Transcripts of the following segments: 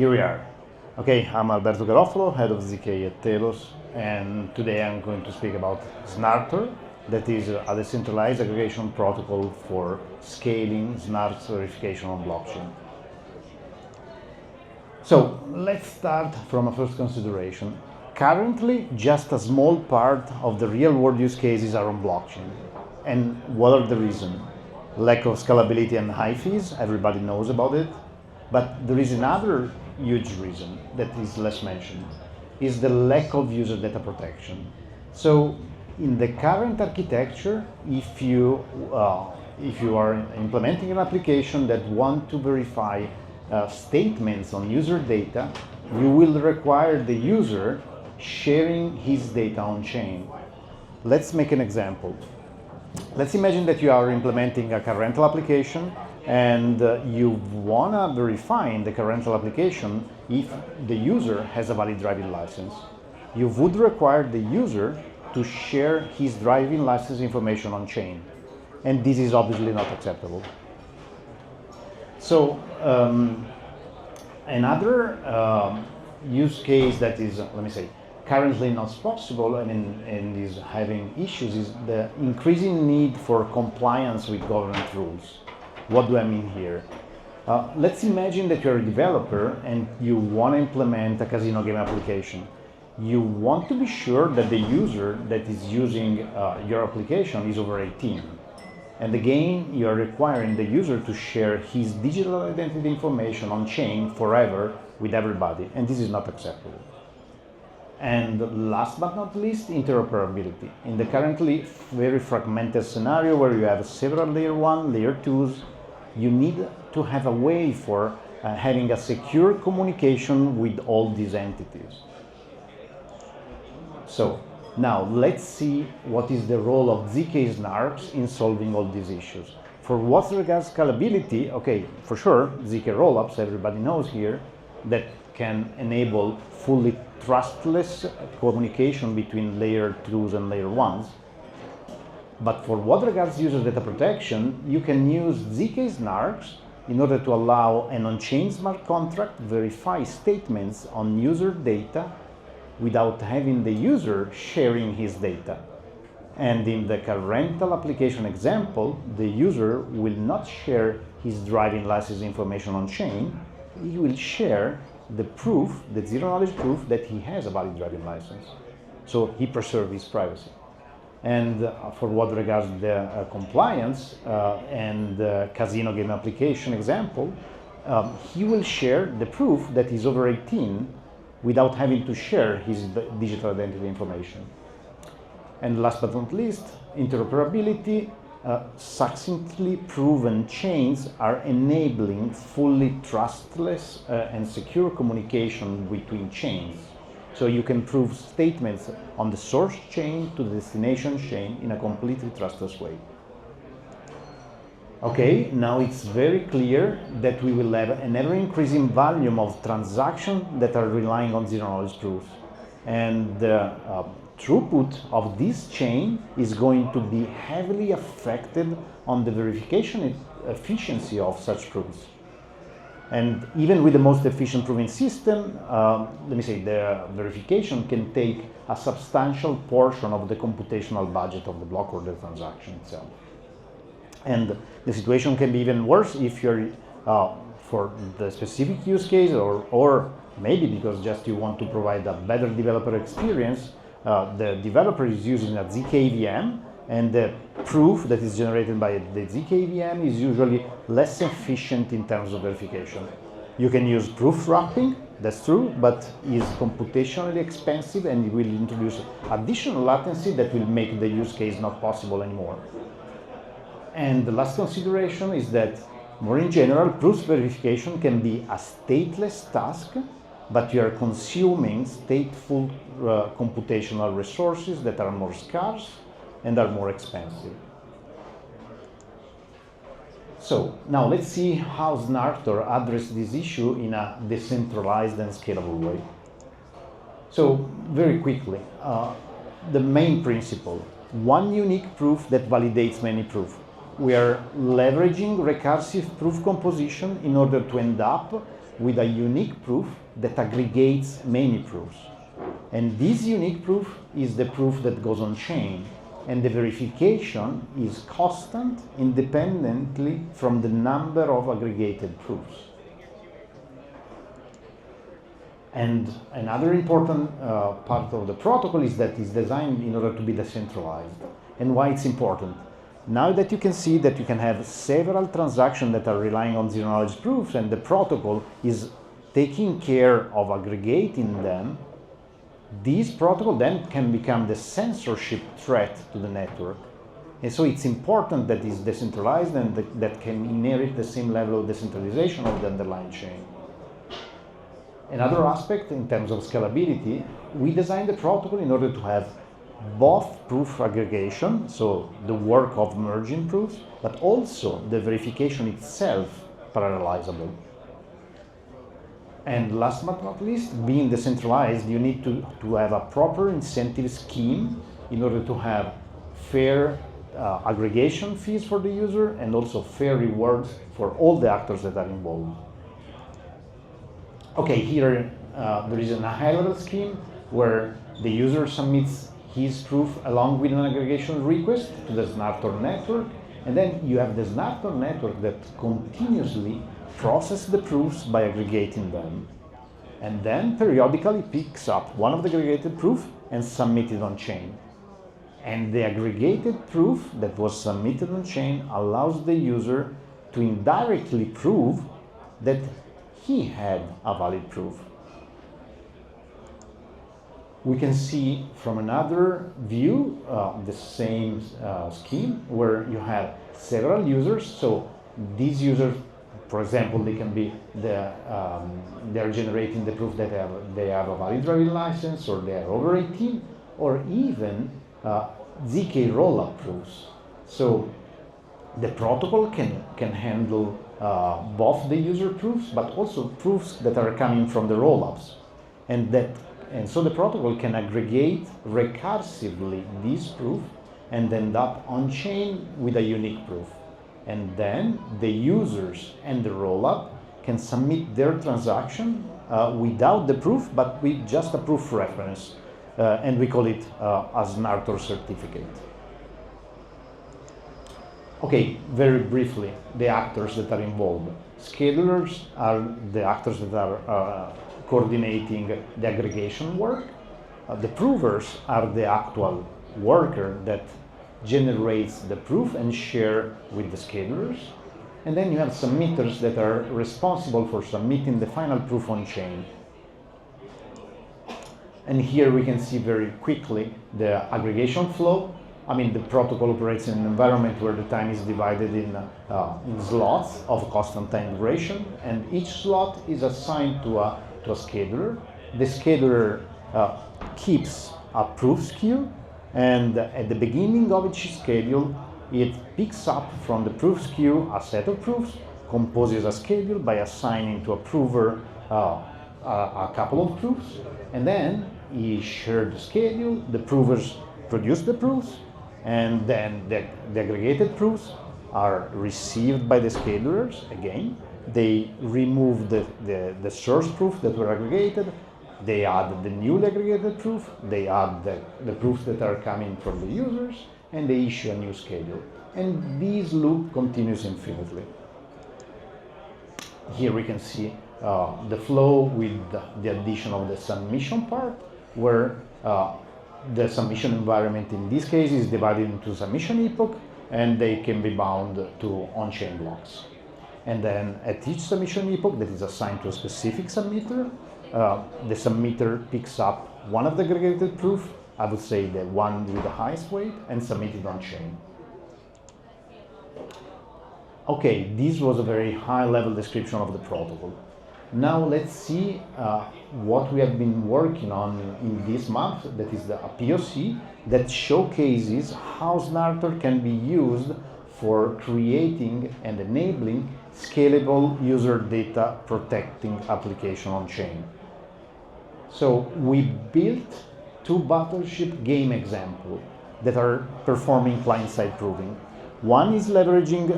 Here we are. Okay, I'm Alberto Garoffolo, head of ZK at Telos, and today I'm going to speak about SNARKtor, that is a decentralized aggregation protocol for scaling SNARKs verification on blockchain. So let's start from a first consideration. Currently, just a small part of the real-world use cases are on blockchain. And what are the reasons? Lack of scalability and high fees, everybody knows about it. But there is another huge reason that is less mentioned, is the lack of user data protection. So in the current architecture, if you are implementing an application that want to verify statements on user data, you will require the user sharing his data on chain. Let's make an example. Let's imagine that you are implementing a car rental application and you want to verify in the car rental application if the user has a valid driving license. You would require the user to share his driving license information on chain, and this is obviously not acceptable. So another use case that is, let me say, currently not possible and is having issues is the increasing need for compliance with government rules. What do I mean here? Let's imagine that you're a developer and you want to implement a casino game application. You want to be sure that the user that is using your application is over 18. And again, you are requiring the user to share his digital identity information on chain forever with everybody, and this is not acceptable. And last but not least, interoperability. In the currently very fragmented scenario where you have several layer 1, layer 2s, you need to have a way for having a secure communication with all these entities. So now let's see what is the role of ZK SNARKs in solving all these issues. For what regards scalability, okay, for sure, ZK rollups, everybody knows here, that can enable fully trustless communication between layer 2s and layer 1s. But for what regards user data protection, you can use ZK SNARKs in order to allow an on-chain smart contract verify statements on user data without having the user sharing his data. And in the car rental application example, the user will not share his driving license information on chain. He will share the proof, the zero-knowledge proof that he has a valid driving license. So he preserves his privacy. And for what regards the compliance and the casino game application example, he will share the proof that he's over 18 without having to share his digital identity information. And last but not least, interoperability. Succinctly proven chains are enabling fully trustless and secure communication between chains. So you can prove statements on the source chain to the destination chain in a completely trustless way. Okay, now it's very clear that we will have an ever-increasing volume of transactions that are relying on zero-knowledge proofs. And the throughput of this chain is going to be heavily affected on the verification efficiency of such proofs. And even with the most efficient proving system, let me say, the verification can take a substantial portion of the computational budget of the block or the transaction itself. And the situation can be even worse if you're, for the specific use case, or maybe because just you want to provide a better developer experience, the developer is using a ZK VM, and the proof that is generated by the ZK VM is usually less efficient in terms of verification. You can use proof wrapping, that's true, but is computationally expensive and will introduce additional latency that will make the use case not possible anymore. And the last consideration is that, more in general, proof verification can be a stateless task, but you are consuming stateful computational resources that are more scarce and are more expensive. So now let's see how SNARKtor addresses this issue in a decentralized and scalable way. So very quickly, the main principle, one unique proof that validates many proofs. We are leveraging recursive proof composition in order to end up with a unique proof that aggregates many proofs. And this unique proof is the proof that goes on chain, and the verification is constant independently from the number of aggregated proofs. And another important part of the protocol is that it's designed in order to be decentralized. And why it's important? Now that you can see that you can have several transactions that are relying on zero-knowledge proofs, and the protocol is taking care of aggregating them, this protocol then can become the censorship threat to the network. And so it's important that it's decentralized and that can inherit the same level of decentralization of the underlying chain. Another aspect in terms of scalability, we designed the protocol in order to have both proof aggregation, so the work of merging proofs, but also the verification itself parallelizable. And last but not least, being decentralized, you need to have a proper incentive scheme in order to have fair aggregation fees for the user and also fair rewards for all the actors that are involved. Okay, here there is a high-level scheme where the user submits his proof along with an aggregation request to the SNARKtor network, and then you have the SNARKtor network that continuously processes the proofs by aggregating them, and then periodically picks up one of the aggregated proofs and submits it on chain. And the aggregated proof that was submitted on chain allows the user to indirectly prove that he had a valid proof. We can see from another view the same scheme where you have several users. So these users, for example, they can be they're generating the proof that they have a valid driving license, or they are over 18, or even ZK rollup proofs. So the protocol can handle both the user proofs, but also proofs that are coming from the rollups, and so the protocol can aggregate recursively this proof and end up on chain with a unique proof. And then the users and the rollup can submit their transaction without the proof, but with just a proof reference, and we call it a SNARKtor certificate. Okay, very briefly, the actors that are involved. Schedulers are the actors that are coordinating the aggregation work. The provers are the actual worker that generates the proof and share with the schedulers. And then you have submitters that are responsible for submitting the final proof on chain. And here we can see very quickly the aggregation flow. I mean, the protocol operates in an environment where the time is divided in slots of constant time duration, and each slot is assigned to a scheduler. The scheduler keeps a proofs queue, and at the beginning of each schedule, it picks up from the proofs queue a set of proofs, composes a schedule by assigning to a prover a couple of proofs, and then he shares the schedule, the provers produce the proofs, and then the aggregated proofs are received by the schedulers again. They remove the source proof that were aggregated, they add the newly aggregated proof, they add the proofs that are coming from the users, and they issue a new schedule. And this loop continues infinitely. Here we can see the flow with the addition of the submission part, where the submission environment in this case is divided into submission epoch, and they can be bound to on-chain blocks. And then at each submission epoch that is assigned to a specific submitter, the submitter picks up one of the aggregated proof, I would say the one with the highest weight, and submit it on-chain. Okay, this was a very high-level description of the protocol. Now let's see what we have been working on in this month, that is a POC that showcases how SNARKtor can be used for creating and enabling scalable user data protecting application on chain. So we built two battleship game examples that are performing client-side proving. One is leveraging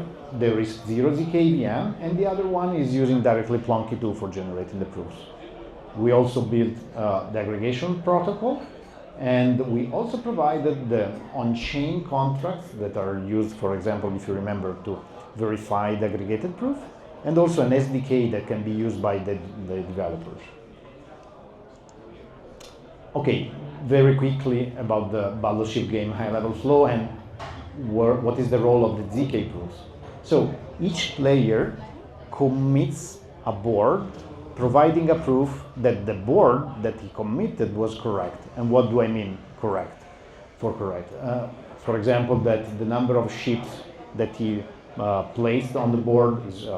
the RISC-0 ZK VM, and the other one is using directly Plonky2 for generating the proofs. We also built the aggregation protocol, and we also provided the on-chain contracts that are used, for example, if you remember, to verify the aggregated proof, and also an SDK that can be used by the developers. Okay, very quickly about the Battleship game high-level flow and what is the role of the ZK proofs. So each player commits a board, providing a proof that the board that he committed was correct. And what do I mean correct? For example, that the number of ships that he placed on the board is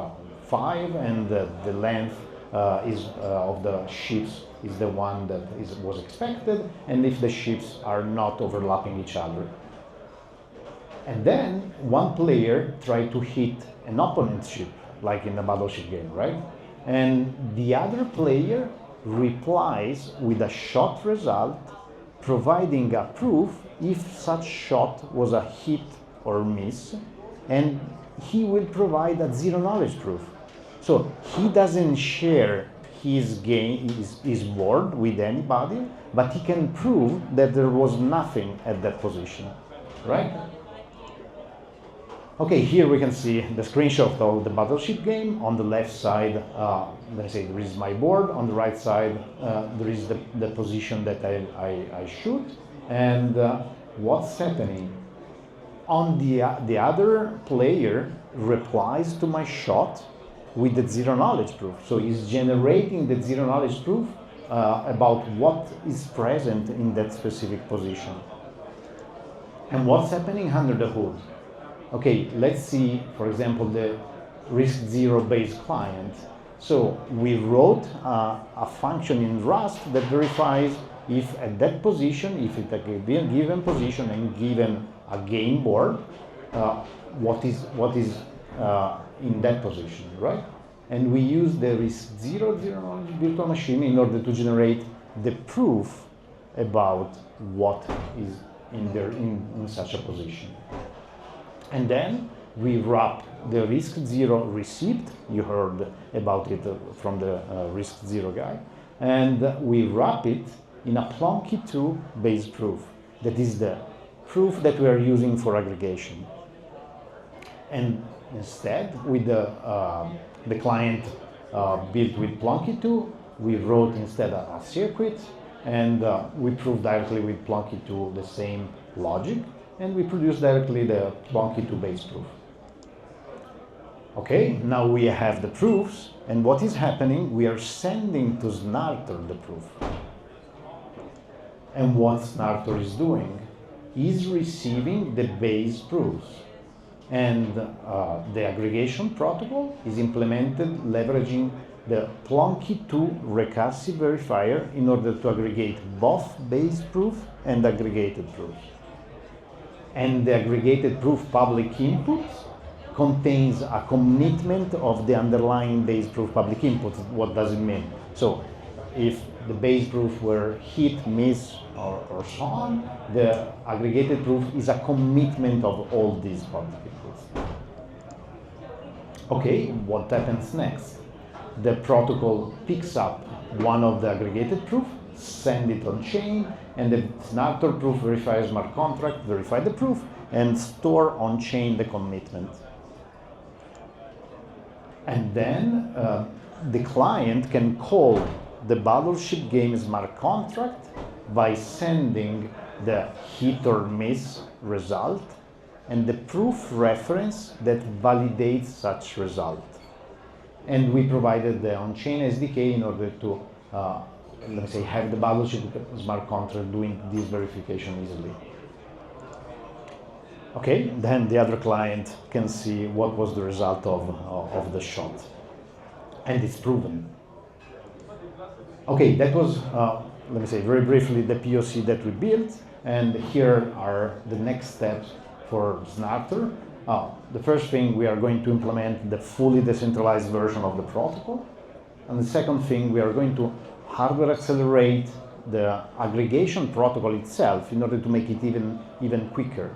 5, and the length of the ships is the one that was expected, and if the ships are not overlapping each other. And then one player tried to hit an opponent's ship, like in a Battleship game, right? And the other player replies with a shot result, providing a proof if such shot was a hit or miss, and he will provide a zero knowledge proof. So he doesn't share his board with anybody, but he can prove that there was nothing at that position, right? Okay, here we can see the screenshot of the Battleship game. On the left side, let's say there is my board. On the right side, there is the position that I shoot. And what's happening? On the other player replies to my shot with the zero knowledge proof. So he's generating the zero knowledge proof about what is present in that specific position. And what's happening under the hood? Okay, let's see, for example, the RISC-0 based client. So we wrote a function in Rust that verifies if at that position, if it's a given position and given a game board, what is in that position, right? And we use the RISC-0 zero-knowledge virtual machine in order to generate the proof about what is in such a position. And then we wrap the RISC-0 receipt, you heard about it from the RISC-0 guy, and we wrap it in a Plonky2 based proof. That is the proof that we are using for aggregation. And instead, with the client built with Plonky2, we wrote instead a circuit, and we proved directly with Plonky2 the same logic, and we produce directly the Plonky2 based proof. Okay, now we have the proofs, and what is happening? We are sending to SNARKtor the proof. And what SNARKtor is doing is receiving the base proofs. And the aggregation protocol is implemented leveraging the Plonky2 recursive verifier in order to aggregate both base proof and aggregated proofs. And the aggregated proof public input contains a commitment of the underlying base proof public input. What does it mean? So if the base proof were hit, miss, or so on, the aggregated proof is a commitment of all these public inputs. Okay, what happens next? The protocol picks up one of the aggregated proof, send it on chain, and the SNARKtor proof verifier smart contract verify the proof and store on chain the commitment. And then the client can call the Battleship game smart contract by sending the hit or miss result and the proof reference that validates such result. And we provided the on-chain SDK in order to let me say, have the Battleship smart contract doing this verification easily. Okay, then the other client can see what was the result of the shot. And it's proven. Okay, that was, let me say very briefly, the POC that we built. And here are the next steps for SNARKtor. The first thing, we are going to implement the fully decentralized version of the protocol. And the second thing, we are going to hardware accelerate the aggregation protocol itself in order to make it even quicker.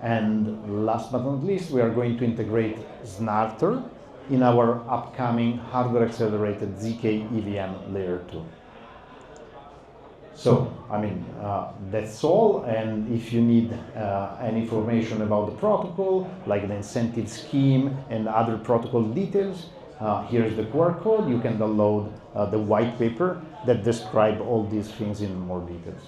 And last but not least, we are going to integrate SNARKtor in our upcoming hardware-accelerated ZK EVM Layer 2. So, I mean, that's all, and if you need any information about the protocol, like the incentive scheme and other protocol details, here's the QR code. You can download the white paper that describe all these things in more details.